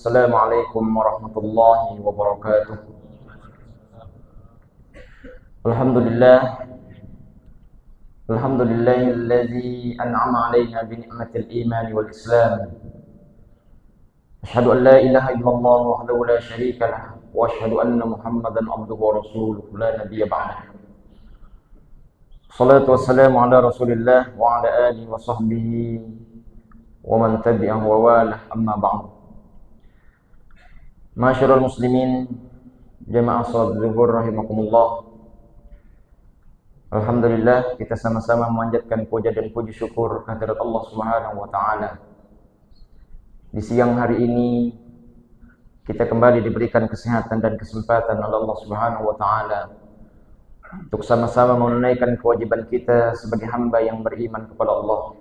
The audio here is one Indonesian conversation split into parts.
Assalamualaikum warahmatullahi wabarakatuh. Alhamdulillahilladzi an'ama 'alaina bi ni'matil iman wal islam. Asyhadu an la ilaha illallah wahdahu la syarika lah wa asyhadu anna Muhammadan abduhu wa rasuluhu la nabiyya ba'dahu. Salatu wassalamu ala Rasulillah wa ala alihi wa sahbihi wa man tabi'ahu wa walah, amma ba'd. Ma'asyiral muslimin, jamaah salat zuhur rahimakumullah. Alhamdulillah, kita sama-sama memanjatkan puja dan puji syukur kehadirat Allah Subhanahu wa taala. Di siang hari ini kita kembali diberikan kesehatan dan kesempatan oleh Allah Subhanahu wa taala untuk sama-sama menunaikan kewajiban kita sebagai hamba yang beriman kepada Allah,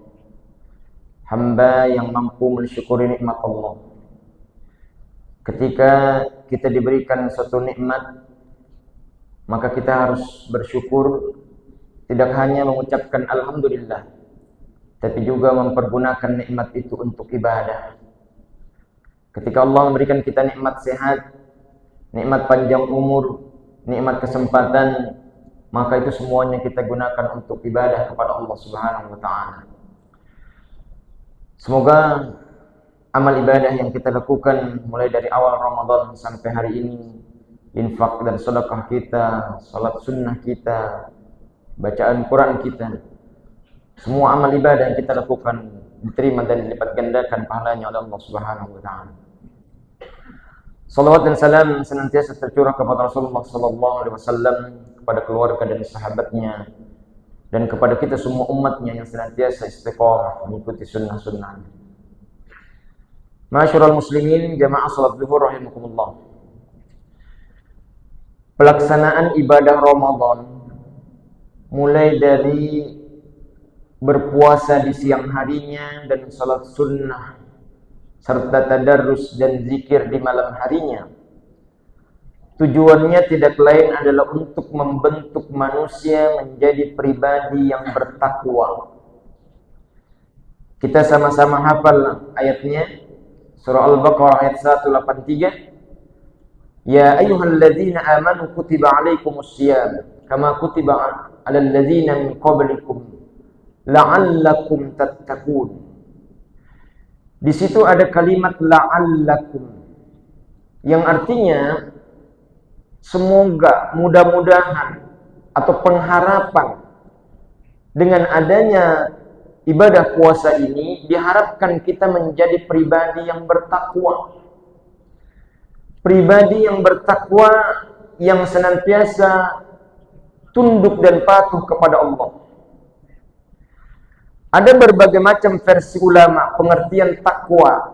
hamba yang mampu mensyukuri nikmat Allah. Ketika kita diberikan suatu nikmat, maka kita harus bersyukur, tidak hanya mengucapkan alhamdulillah, tapi juga mempergunakan nikmat itu untuk ibadah. Ketika Allah memberikan kita nikmat sehat, nikmat panjang umur, nikmat kesempatan, maka itu semuanya kita gunakan untuk ibadah kepada Allah Subhanahu wa taala. Semoga amal ibadah yang kita lakukan mulai dari awal Ramadan sampai hari ini, infak dan sedekah kita, salat sunnah kita, bacaan Quran kita, semua amal ibadah yang kita lakukan diterima dan dilipat gandakan pahalanya oleh Allah Subhanahu wa taala. Salawat dan salam senantiasa tercurah kepada Rasulullah sallallahu alaihi wasallam, kepada keluarga dan sahabatnya, dan kepada kita semua umatnya yang senantiasa istiqomah mengikuti sunnah-sunnahnya. Ma'asyiral muslimin, jamaah salat zuhur rahimakumullah. Pelaksanaan ibadah Ramadan mulai dari berpuasa di siang harinya dan salat sunnah serta tadarrus dan zikir di malam harinya, tujuannya tidak lain adalah untuk membentuk manusia menjadi pribadi yang bertakwa. Kita sama-sama hafal ayatnya, surah Al-Baqarah ayat 183. Ya ayyuhalladzina amanu kutiba alaikumus syiyam kama kutiba alal ladzina min qablikum la'allakum tattaqun. Di situ ada kalimat la'allakum yang artinya semoga, mudah-mudahan atau pengharapan dengan adanya ibadah puasa ini diharapkan kita menjadi pribadi yang bertakwa. Pribadi yang bertakwa yang senantiasa tunduk dan patuh kepada Allah. Ada berbagai macam versi ulama pengertian takwa.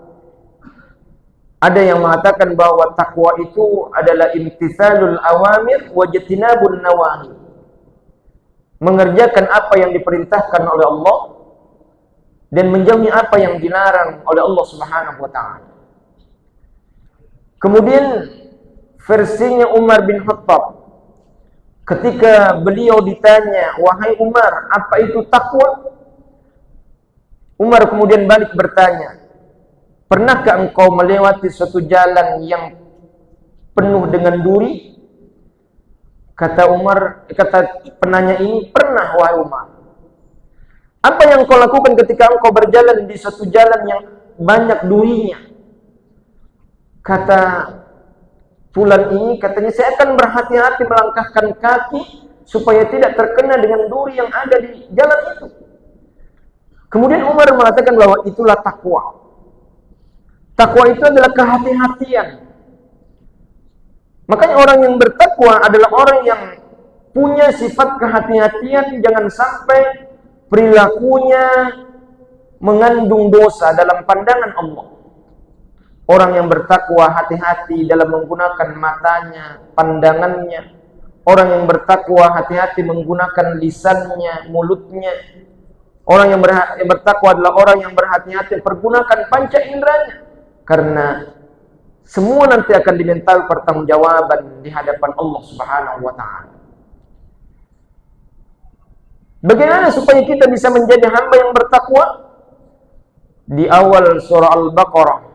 Ada yang mengatakan bahwa takwa itu adalah imtithalul awamir wa jtinabun nawahi. Mengerjakan apa yang diperintahkan oleh Allah dan menjauhi apa yang dilarang oleh Allah Subhanahu wa taala. Kemudian versinya Umar bin Khattab, ketika beliau ditanya, "Wahai Umar, apa itu takwa?" Umar kemudian balik bertanya, "Pernahkah engkau melewati suatu jalan yang penuh dengan duri?" Kata penanya ini, "Pernah wahai Umar." "Apa yang kau lakukan ketika engkau berjalan di suatu jalan yang banyak durinya?" Kata fulan ini, katanya, "Saya akan berhati-hati melangkahkan kaki supaya tidak terkena dengan duri yang ada di jalan itu." Kemudian Umar mengatakan bahwa itulah takwa. Takwa itu adalah kehati-hatian. Makanya orang yang bertakwa adalah orang yang punya sifat kehati-hatian, jangan sampai perilakunya mengandung dosa dalam pandangan Allah. Orang yang bertakwa hati-hati dalam menggunakan matanya, pandangannya. Orang yang bertakwa hati-hati menggunakan lisannya, mulutnya. Orang yang bertakwa adalah orang yang berhati-hati pergunakan panca inderanya, karena semua nanti akan dimintai pertanggungjawaban di hadapan Allah Subhanahu wa taala. Bagaimana supaya kita bisa menjadi hamba yang bertakwa? Di awal surah Al-Baqarah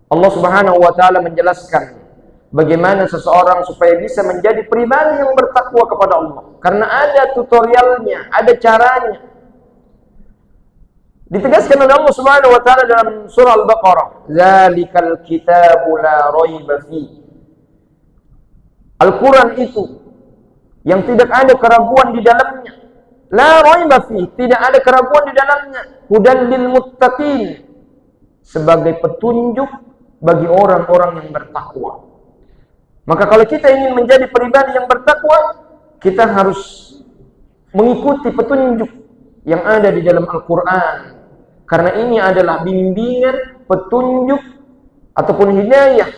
Allah Subhanahu wa taala menjelaskan bagaimana seseorang supaya bisa menjadi pribadi yang bertakwa kepada Allah. Karena ada tutorialnya, ada caranya. Ditegaskan oleh Allah Subhanahu wa taala dalam surah Al-Baqarah, "Dzalikal kitabu la raiba fi." Al-Qur'an itu yang tidak ada keraguan di dalamnya. La raiba fi, tidak ada keraguan di dalamnya. Hudal lil muttaqin, sebagai petunjuk bagi orang-orang yang bertakwa. Maka kalau kita ingin menjadi pribadi yang bertakwa, kita harus mengikuti petunjuk yang ada di dalam Al-Qur'an. Karena ini adalah bimbingan, petunjuk ataupun hidayah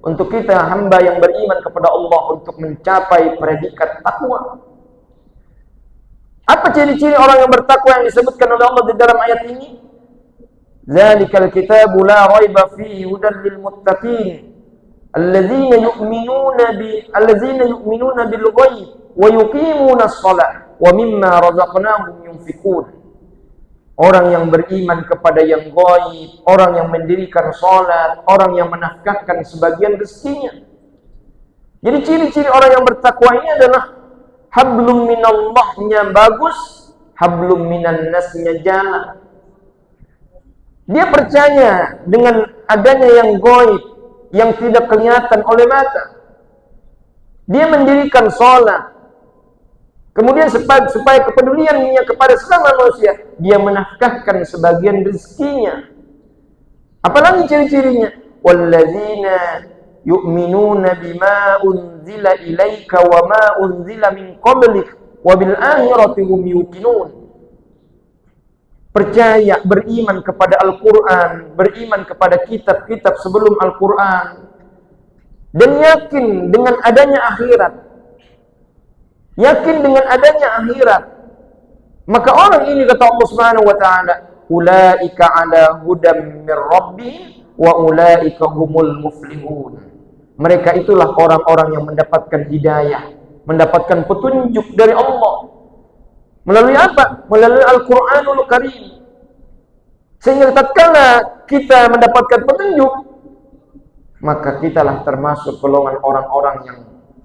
untuk kita hamba yang beriman kepada Allah untuk mencapai predikat takwa. Apa ciri-ciri orang yang bertakwa yang disebutkan oleh Allah di dalam ayat ini? Dzalikal kitabu la raiba fihi hudan lil muttaqin alladzina yu'minuna bil ghaib wa yuqimuna as-shalah wa mimma razaqnahum yunfiqun. Orang yang beriman kepada yang gaib, orang yang mendirikan salat, orang yang menafkahkan sebagian rezekinya. Jadi ciri-ciri orang yang bertakwa ini adalah hablum minallahnya bagus, hablum minan nasnya jalan. Dia percaya dengan adanya yang gaib, yang tidak kelihatan oleh mata. Dia mendirikan salat. Kemudian supaya kepeduliannya kepada sesama manusia, dia menafkahkan sebagian rezekinya. Apalagi ciri-cirinya? Walladzina yu'minuna bima unzila ilaika wa ma unzila min qablik wa bil akhirati hum yuqinun. Percaya, beriman kepada Al-Qur'an, beriman kepada kitab-kitab sebelum Al-Qur'an, dan yakin dengan adanya akhirat. Yakin dengan adanya akhirat. Maka orang ini, kata Allah Subhanahu wa taala, ulaika ala hudam mir rabbihim wa ulaika humul muflihun. Mereka itulah orang-orang yang mendapatkan hidayah, mendapatkan petunjuk dari Allah. Melalui apa? Melalui Al-Qur'anul Karim. Sehingga tatkala kita mendapatkan petunjuk, maka kitalah termasuk golongan orang-orang yang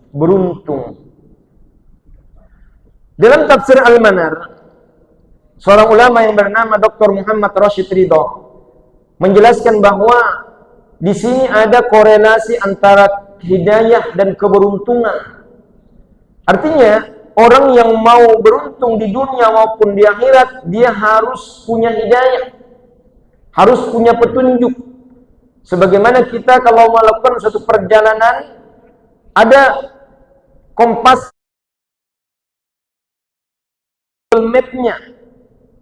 beruntung. Dalam tafsir Al-Manar, seorang ulama yang bernama Dr. Muhammad Rashid Ridho menjelaskan bahwa di sini ada korelasi antara hidayah dan keberuntungan. Artinya, orang yang mau beruntung di dunia maupun di akhirat, dia harus punya hidayah, harus punya petunjuk. Sebagaimana kita kalau melakukan suatu perjalanan, ada kompas map-nya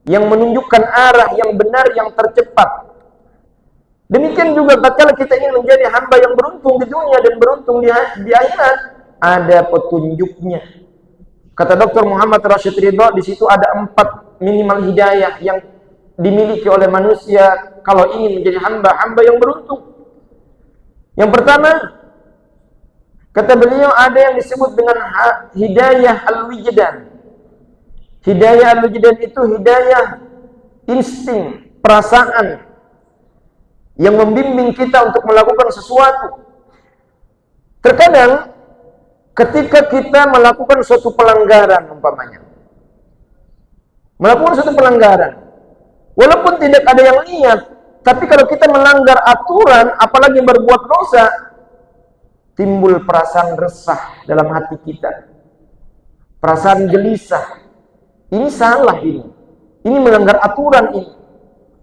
yang menunjukkan arah yang benar, yang tercepat. Demikian juga tatkala kita ingin menjadi hamba yang beruntung di dunia dan beruntung di akhirat, ada petunjuknya. Kata Dr. Muhammad Rashid Ridho, di situ ada 4 minimal hidayah yang dimiliki oleh manusia kalau ingin menjadi hamba yang beruntung. Yang pertama, kata beliau, ada yang disebut dengan hidayah al-wijdan. Hidayah al-wijdan itu hidayah insting, perasaan yang membimbing kita untuk melakukan sesuatu. Terkadang ketika kita melakukan suatu pelanggaran, umpamanya melakukan suatu pelanggaran, walaupun tidak ada yang lihat, tapi kalau kita melanggar aturan, apalagi berbuat dosa, timbul perasaan resah dalam hati kita, perasaan gelisah. Ini salah ini melanggar aturan ini.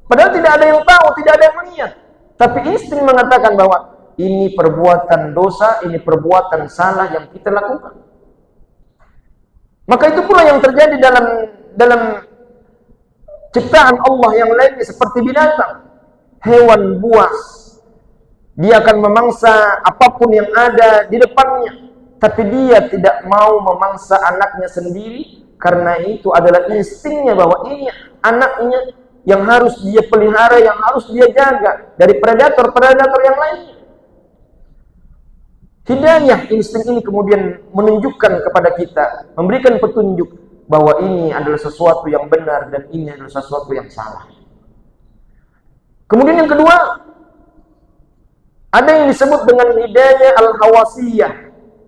Padahal tidak ada yang tahu, tidak ada yang melihat. Tapi insting mengatakan bahwa ini perbuatan dosa, ini perbuatan salah yang kita lakukan. Maka itu pula yang terjadi dalam ciptaan Allah yang lainnya, seperti binatang, hewan buas. Dia akan memangsa apapun yang ada di depannya, tapi dia tidak mau memangsa anaknya sendiri. Karena itu adalah instingnya bahwa ini anaknya yang harus dia pelihara, yang harus dia jaga dari predator-predator yang lainnya. Hidayah insting ini kemudian menunjukkan kepada kita, memberikan petunjuk bahwa ini adalah sesuatu yang benar dan ini adalah sesuatu yang salah. Kemudian yang kedua, Ada yang disebut dengan hidayah al-hawasiyah.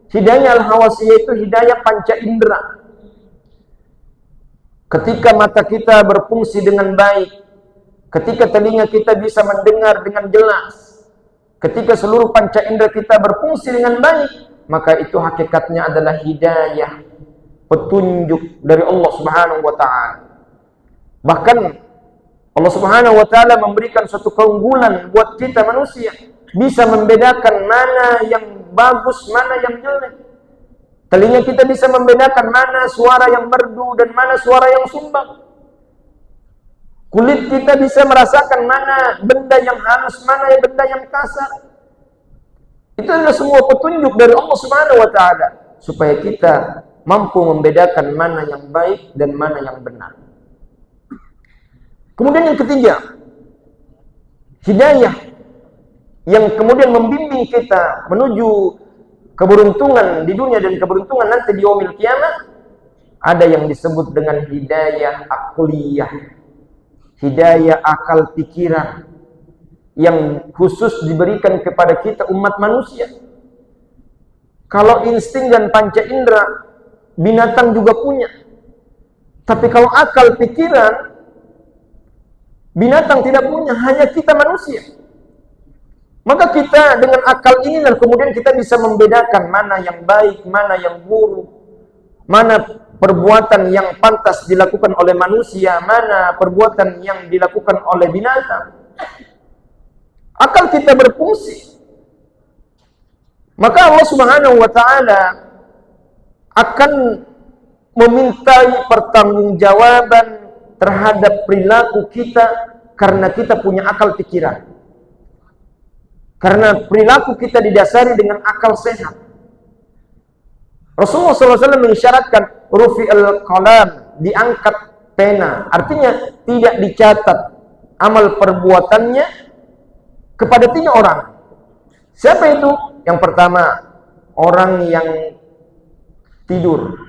Hidayah al-hawasiyah itu hidayah panca indera. Ketika mata kita berfungsi dengan baik, ketika telinga kita bisa mendengar dengan jelas, ketika seluruh panca indera kita berfungsi dengan baik, maka itu hakikatnya adalah hidayah, petunjuk dari Allah Subhanahu wa taala. Bahkan Allah Subhanahu wa taala memberikan suatu keunggulan buat kita manusia, bisa membedakan mana yang bagus, mana yang jelek. Telinga kita bisa membedakan mana suara yang merdu dan mana suara yang sumbang. Kulit kita bisa merasakan mana benda yang halus, mana yang benda yang kasar. Itu adalah semua petunjuk dari Allah Subhanahu wa taala supaya kita mampu membedakan mana yang baik dan mana yang benar. Kemudian yang ketiga, hidayah yang kemudian membimbing kita menuju keberuntungan di dunia dan keberuntungan nanti di yaumil kiamat, ada yang disebut dengan hidayah akliyah, hidayah akal pikiran yang khusus diberikan kepada kita umat manusia. Kalau insting dan panca indera binatang juga punya, tapi kalau akal pikiran binatang tidak punya, hanya kita manusia. Maka kita dengan akal ini dan kemudian kita bisa membedakan mana yang baik, mana yang buruk, mana perbuatan yang pantas dilakukan oleh manusia, mana perbuatan yang dilakukan oleh binatang. Akal kita berfungsi. Maka Allah Subhanahu wa taala akan memintai pertanggungjawaban terhadap perilaku kita karena kita punya akal pikiran. Karena perilaku kita didasari dengan akal sehat. Rasulullah SAW mengisyaratkan rufi'al qalam, diangkat pena. Artinya tidak dicatat amal perbuatannya kepada 3 orang. Siapa itu? Yang pertama, orang yang tidur.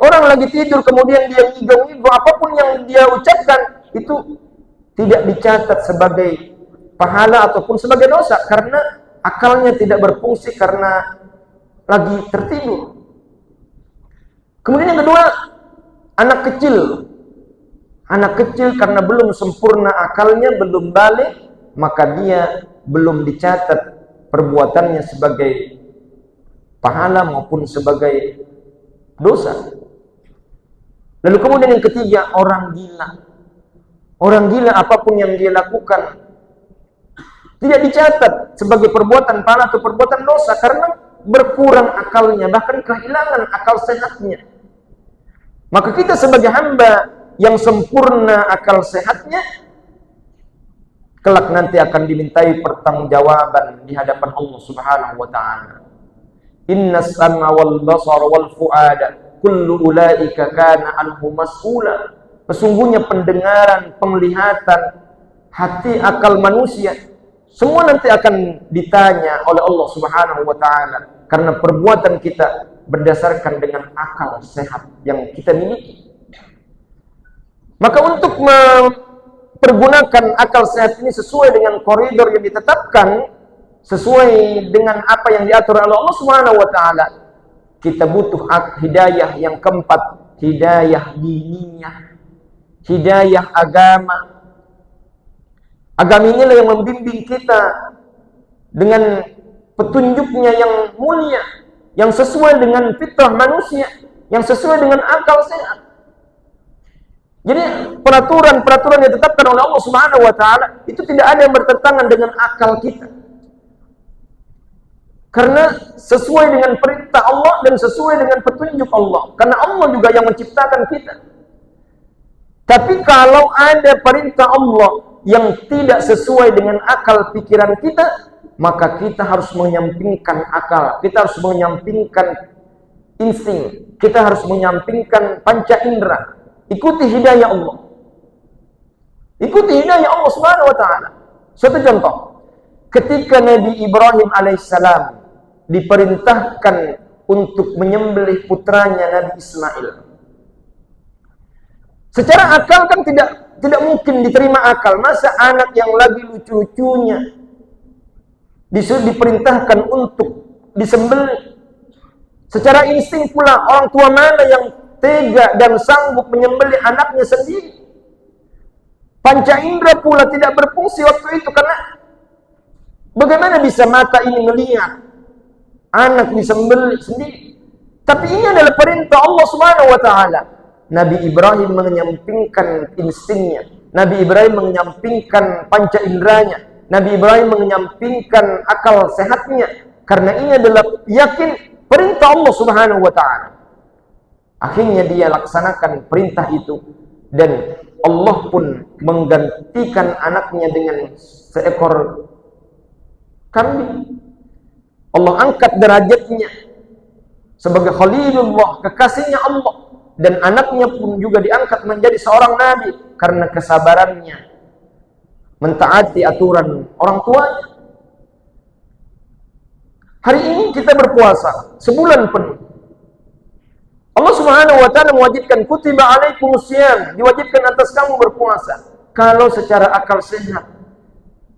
Orang lagi tidur kemudian dia ngigau-ngigau, apapun yang dia ucapkan itu tidak dicatat sebagai pahala ataupun sebagai dosa karena akalnya tidak berfungsi karena lagi tertidur. Kemudian yang kedua, anak kecil. Anak kecil karena belum sempurna akalnya, belum balik, maka dia belum dicatat perbuatannya sebagai pahala maupun sebagai dosa. Lalu kemudian yang ketiga, orang gila. Orang gila apapun yang dia lakukan tidak dicatat sebagai perbuatan pahala atau perbuatan dosa karena berkurang akalnya, bahkan kehilangan akal sehatnya. Maka kita sebagai hamba yang sempurna akal sehatnya, kelak nanti akan dimintai pertanggungjawaban di hadapan Allah Subhanahu wa taala. Innas sam'a wal basara wal fuada kullu ulaika kana anhu mas'ula. Sesungguhnya pendengaran, penglihatan, hati, akal manusia semua nanti akan ditanya oleh Allah Subhanahu wa taala karena perbuatan kita berdasarkan dengan akal sehat yang kita miliki. Maka untuk mempergunakan akal sehat ini sesuai dengan koridor yang ditetapkan, sesuai dengan apa yang diatur oleh Allah Subhanahu wa taala, kita butuh hidayah yang keempat, hidayah diniyah, hidayah agama. Agama inilah yang membimbing kita dengan petunjuknya yang mulia, yang sesuai dengan fitrah manusia, yang sesuai dengan akal sehat. Jadi peraturan-peraturan yang ditetapkan oleh Allah Subhanahu wa taala itu tidak ada yang bertentangan dengan akal kita. Karena sesuai dengan perintah Allah dan sesuai dengan petunjuk Allah. Karena Allah juga yang menciptakan kita. Tapi kalau ada perintah Allah yang tidak sesuai dengan akal pikiran kita, maka kita harus menyampingkan akal, kita harus menyampingkan insting, kita harus menyampingkan panca indera. Ikuti hidayah Allah. Ikuti hidayah Allah Subhanahu wa taala. Suatu contoh, ketika Nabi Ibrahim alaihissalam diperintahkan untuk menyembelih putranya Nabi Ismail. Secara akal kan tidak mungkin diterima akal. Masa anak yang lagi lucu-lucunya diperintahkan untuk disembelih. Secara insting pula, orang tua mana yang tega dan sanggup menyembelih anaknya sendiri? Panca indera pula tidak berfungsi waktu itu, karena bagaimana bisa mata ini melihat anak disembelih sendiri? Tapi ini adalah perintah Allah Subhanahu wa taala. Nabi Ibrahim menyampingkan instingnya. Nabi Ibrahim menyampingkan panca inderanya. Nabi Ibrahim menyampingkan akal sehatnya, karena ini adalah yakin perintah Allah Subhanahu wa taala. Akhirnya dia laksanakan perintah itu, dan Allah pun menggantikan anaknya dengan seekor kambing. Allah angkat derajatnya sebagai Khalilullah, kekasihnya Allah, dan anaknya pun juga diangkat menjadi seorang nabi karena kesabarannya mentaati aturan orang tuanya. Hari ini kita berpuasa sebulan penuh. Allah Subhanahu wa taala mewajibkan kutiba alaikumusiyam, diwajibkan atas kamu berpuasa. Kalau secara akal sehat,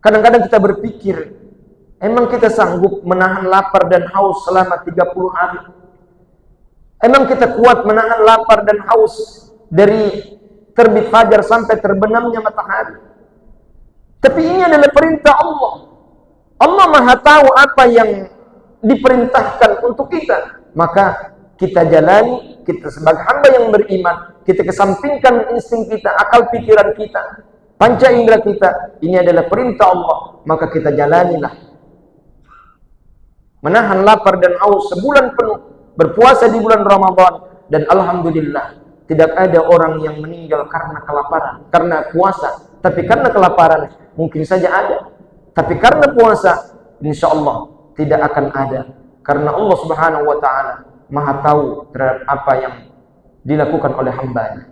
kadang-kadang kita berpikir, emang kita sanggup menahan lapar dan haus selama 30 hari? Emang kita kuat menahan lapar dan haus dari terbit fajar sampai terbenamnya matahari? Tapi ini adalah perintah Allah. Allah Maha tahu apa yang diperintahkan untuk kita, maka kita jalani. Kita sebagai hamba yang beriman, kita kesampingkan insting kita, akal pikiran kita, panca indera kita. Ini adalah perintah Allah, maka kita jalanilah. Menahan lapar dan haus sebulan penuh, berpuasa di bulan Ramadan, dan alhamdulillah tidak ada orang yang meninggal karena kelaparan, karena puasa. Tapi karena kelaparan mungkin saja ada, tapi karena puasa insya Allah tidak akan ada, karena Allah Subhanahu wa taala Maha tahu terhadap apa yang dilakukan oleh hambanya.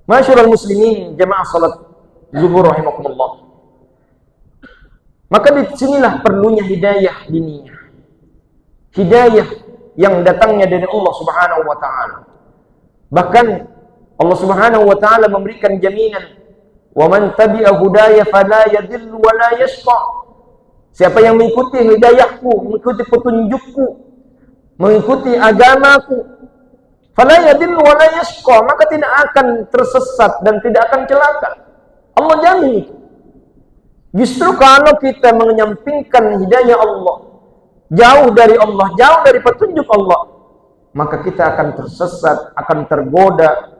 Masyarul muslimin, jamaah salat zuhur rahimakumullah. Maka disinilah perlunya hidayah diniyah, hidayah yang datangnya dari Allah Subhanahu wa taala. Bahkan Allah Subhanahu wa taala memberikan jaminan, wa man tabi'a hudaya fala yadhillu wa la yashqa. Siapa yang mengikuti hidayahku, mengikuti petunjukku, mengikuti agamaku, fala yadhillu wa la yashqa, maka tidak akan tersesat dan tidak akan celaka. Allah jamin itu. Justru kalau kita menyampingkan hidayah Allah, jauh dari Allah, jauh dari petunjuk Allah, maka kita akan tersesat, akan tergoda,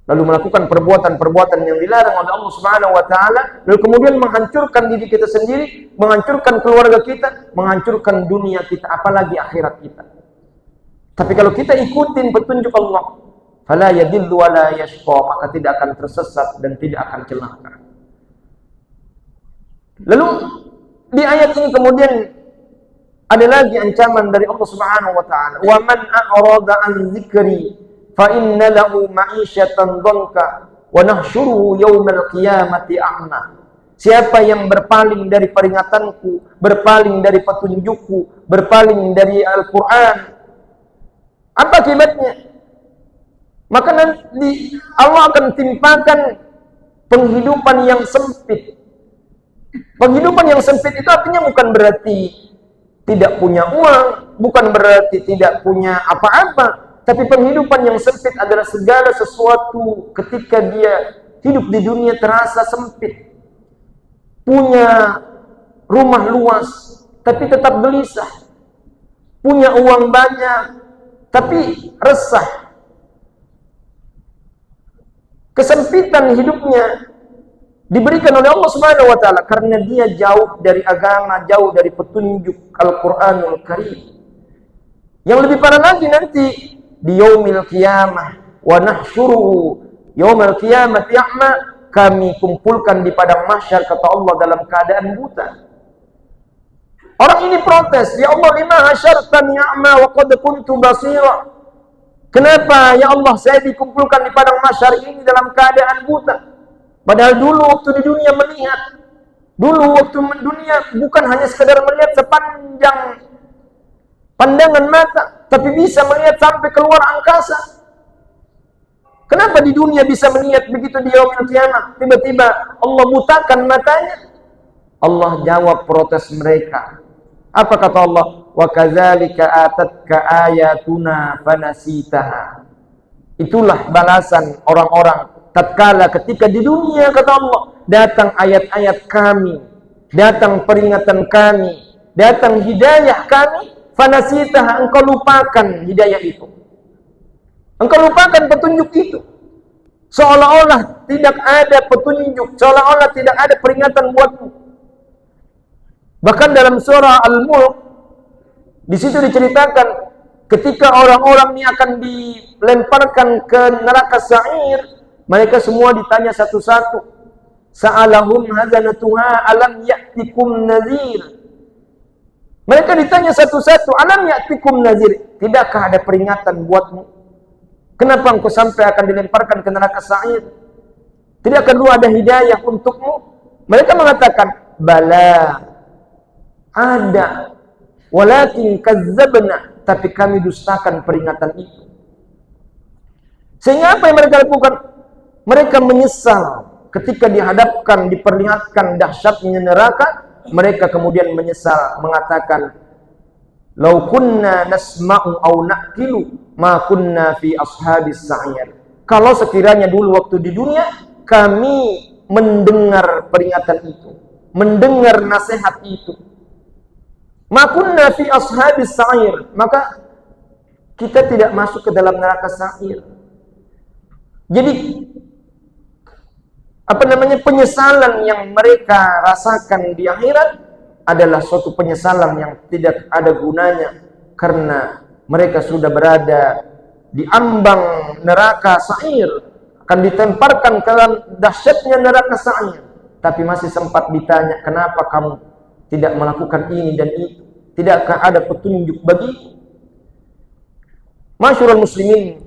lalu melakukan perbuatan-perbuatan yang dilarang oleh Allah Subhanahu wa taala, lalu kemudian menghancurkan diri kita sendiri, menghancurkan keluarga kita, menghancurkan dunia kita, apalagi akhirat kita. Tapi kalau kita ikutin petunjuk Allah, fala yadillu wa la yashqa, maka tidak akan tersesat dan tidak akan celaka. Lalu di ayat ini kemudian ada lagi ancaman dari Allah Subhanahu wa taala, wa man a'rada an dzikri fa inna lahu ma'isyatan dhanka wa nahsyuruhu yaumal qiyamati a'ma. Siapa yang berpaling dari peringatanku, berpaling dari petunjukku, berpaling dari Al-Qur'an, apa akibatnya? Maka nanti Allah akan timpakan penghidupan yang sempit. Penghidupan yang sempit itu artinya bukan berarti tidak punya uang, bukan berarti tidak punya apa-apa, tapi penghidupan yang sempit adalah segala sesuatu ketika dia hidup di dunia terasa sempit. Punya rumah luas, tapi tetap gelisah. Punya uang banyak, tapi resah. Kesempitan hidupnya diberikan oleh Allah Subhanahu wa taala karena dia jauh dari agama, jauh dari petunjuk Al-Qur'anul Karim. Yang lebih parah lagi nanti di yaumil qiyamah, wa nahsyuruhu yaumil qiyamati a'ma, kami kumpulkan di padang mahsyar, kata Allah, dalam keadaan buta. Orang ini protes, ya Allah, lima hasyartani a'ma wa qad kuntu basira. Kenapa ya Allah saya dikumpulkan di padang mahsyar ini dalam keadaan buta? Padahal dulu waktu di dunia melihat, dulu waktu dunia bukan hanya sekedar melihat sepanjang pandangan mata, tapi bisa melihat sampai keluar angkasa. Kenapa di dunia bisa melihat begitu, di yaumil qiyamah tiba-tiba Allah butakan matanya? Allah jawab protes mereka. Apa kata Allah? Wa kadzalika atatka ayatuna fanasitaha. Itulah balasan orang-orang tatkala ketika di dunia, kata Allah, datang ayat-ayat kami, datang peringatan kami, datang hidayah kami, fanasitaha, engkau lupakan hidayah itu. Engkau lupakan petunjuk itu. Seolah-olah tidak ada petunjuk, seolah-olah tidak ada peringatan buatmu. Bahkan dalam surah Al-Mulk, di situ diceritakan ketika orang-orang ini akan dilemparkan ke neraka sa'ir, mereka semua ditanya satu-satu. Sa'alahum hazanatuha alam ya'tikum nazir. Mereka ditanya satu-satu, alam ya'tikum nazir, tidakkah ada peringatan buatmu? Kenapa engkau sampai akan dilemparkan ke neraka sa'ir? Tidakkah dulu ada hidayah untukmu? Mereka mengatakan, bala, ada. Walakin kazzabna, tapi kami dustakan peringatan itu. Sehingga apa yang mereka lakukan? Mereka menyesal ketika dihadapkan, diperlihatkan dahsyatnya neraka. Mereka kemudian menyesal, mengatakan, "Lau kunna nasma'u aw na'qilu ma kunna fi ashabis sa'ir." Kalau sekiranya dulu waktu di dunia kami mendengar peringatan itu, mendengar nasihat itu, ma kunna fi ashabis sa'ir, maka kita tidak masuk ke dalam neraka sa'ir. Jadi penyesalan yang mereka rasakan di akhirat adalah suatu penyesalan yang tidak ada gunanya, karena mereka sudah berada di ambang neraka sa'ir, akan ditemparkan ke dalam dahsyatnya neraka sa'ir, tapi masih sempat ditanya, kenapa kamu tidak melakukan ini dan itu? Tidakkah ada petunjuk bagi? Masyurul muslimin,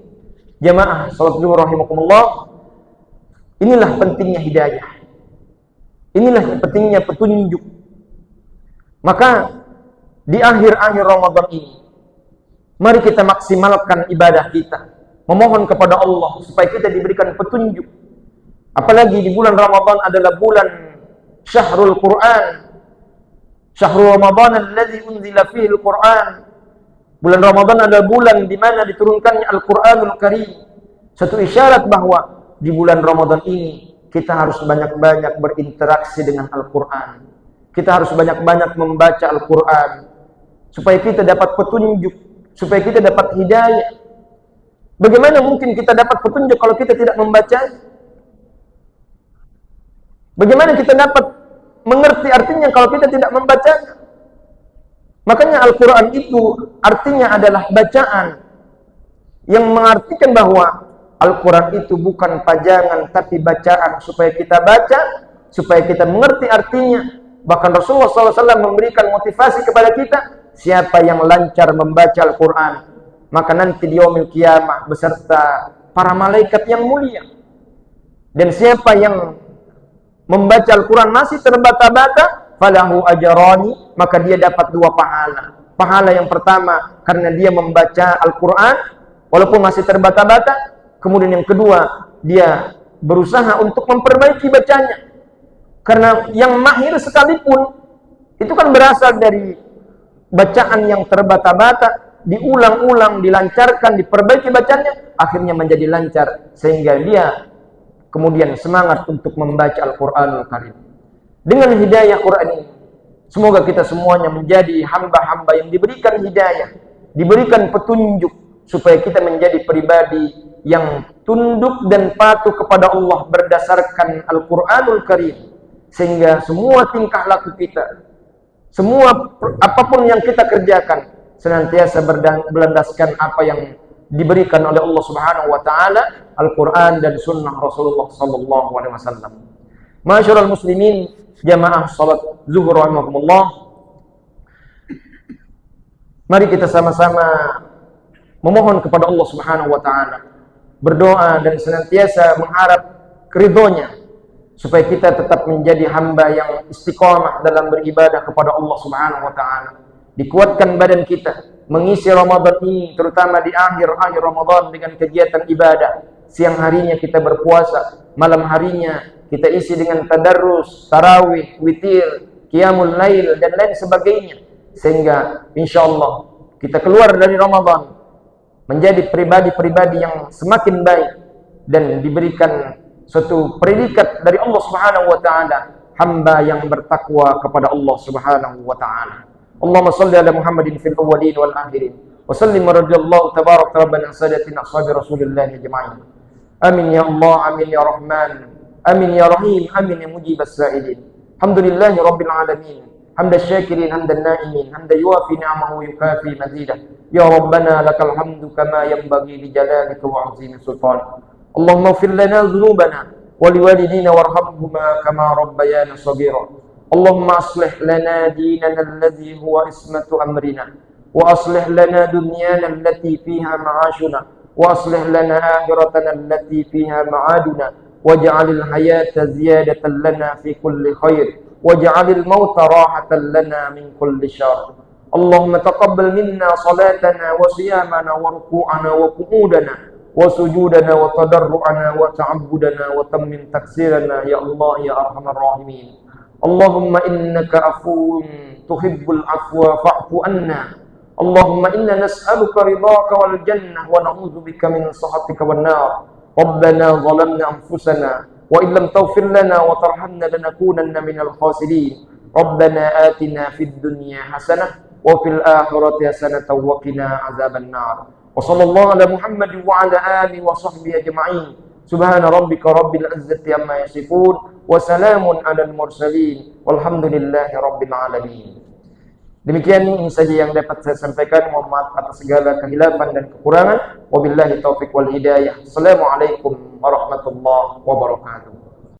jamaah salat zuhur rahimakumullah, inilah pentingnya hidayah, inilah pentingnya petunjuk. Maka di akhir-akhir Ramadan ini, mari kita maksimalkan ibadah kita, memohon kepada Allah supaya kita diberikan petunjuk. Apalagi di bulan Ramadan adalah bulan Syahrul Quran, Syahrul Ramadan alladzi unzila fihi al-Quran. Bulan Ramadan adalah bulan di mana diturunkannya Al-Qur'anul Karim. Satu isyarat bahwa di bulan Ramadan ini kita harus banyak-banyak berinteraksi dengan Al-Quran. Kita harus banyak-banyak membaca Al-Quran supaya kita dapat petunjuk, supaya kita dapat hidayah. Bagaimana mungkin kita dapat petunjuk kalau kita tidak membaca? Bagaimana kita dapat mengerti artinya kalau kita tidak membaca? Makanya Al-Quran itu artinya adalah bacaan, yang mengartikan bahwa Al-Quran itu bukan pajangan tapi bacaan, supaya kita baca, supaya kita mengerti artinya. Bahkan Rasulullah SAW memberikan motivasi kepada kita, siapa yang lancar membaca Al-Quran, maka nanti di yaumil qiyamah beserta para malaikat yang mulia. Dan siapa yang membaca Al-Quran masih terbata-bata, falahu ajrani, maka dia dapat dua pahala. Pahala yang pertama karena dia membaca Al-Quran walaupun masih terbata-bata. Kemudian yang kedua, dia berusaha untuk memperbaiki bacanya. Karena yang mahir sekalipun itu kan berasal dari bacaan yang terbata-bata, diulang-ulang, dilancarkan, diperbaiki bacanya, akhirnya menjadi lancar sehingga dia kemudian semangat untuk membaca Al-Qur'anul Karim. Dengan hidayah Quran ini, semoga kita semuanya menjadi hamba-hamba yang diberikan hidayah, diberikan petunjuk, supaya kita menjadi pribadi yang tunduk dan patuh kepada Allah berdasarkan Al-Qur'anul Karim, sehingga semua tingkah laku kita, semua apapun yang kita kerjakan, senantiasa berlandaskan apa yang diberikan oleh Allah Subhanahu wa taala, Al-Qur'an dan sunnah Rasulullah sallallahu alaihi wasallam. Masyarul muslimin, jamaah salat zuhur rahimakumullah, mari kita sama-sama memohon kepada Allah Subhanahu wa taala, berdoa dan senantiasa mengharap ridhonya, supaya kita tetap menjadi hamba yang istiqamah dalam beribadah kepada Allah Subhanahu wa taala. Dikuatkan badan kita mengisi Ramadan ini, terutama di akhir-akhir Ramadan, dengan kegiatan ibadah. Siang harinya kita berpuasa, malam harinya kita isi dengan tadarrus, tarawih, witir, qiyamul lail dan lain sebagainya, sehingga insyaallah kita keluar dari Ramadan menjadi pribadi-pribadi yang semakin baik dan diberikan suatu predikat dari Allah Subhanahu wa taala, hamba yang bertakwa kepada Allah Subhanahu wa taala. Allahumma shalli ala Muhammadin fil awwalin wal akhirin wa sallim radhiyallahu tabaraka rabbana sadatina ashabi Rasulillah ajma'in. Amin ya Allah, amin ya Rahman, amin ya Rahim, amin ya mujibas sa'ilin. Alhamdulillahi rabbil alamin. حمد الشاكرين حمد النائمين حمد يوافي نعمه ويكافي مزيده يا ربنا لك الحمد كما ينبغي لجلالك وعظيم سلطانك اللهم اغفر لنا ذنوبنا ولوالدينا وارحمهما كما ربيانا صغيرا اللهم اصلح لنا ديننا الذي هو عصمة امرنا واصلح لنا دنيانا التي فيها معاشنا واصلح لنا آخرتنا التي فيها معادنا واجعل الحياة زيادة لنا في كل خير واجعل الموت راحة لنا من كل شر اللهم تقبل منا صلاتنا وصيامنا وركوعنا وقعودنا وسجودنا وتضرعنا وتعبدنا وتمم تكسيرنا يا الله يا أرحم الراحمين اللهم إنك عفو تحب العفو فاعف عنا اللهم إنا نسألك رضاك والجنة ونعوذ بك من سخطك والنار ربنا ظلمنا أنفسنا وإن لم تغفر لنا وترحمنا لنكونن من الخاسرين ربنا آتنا في الدنيا حسنة وفي الآخرة حسنة وقنا عذاب النار وصلى الله على محمد وعلى آله وصحبه أجمعين سبحان ربك رب العزة عما يصفون وسلام على المرسلين والحمد لله رب العالمين. Demikian ini saja yang dapat saya sampaikan. Mohon maaf atas segala kehilafan dan kekurangan. Wabillahi taufiq wal hidayah. Assalamualaikum warahmatullahi wabarakatuh.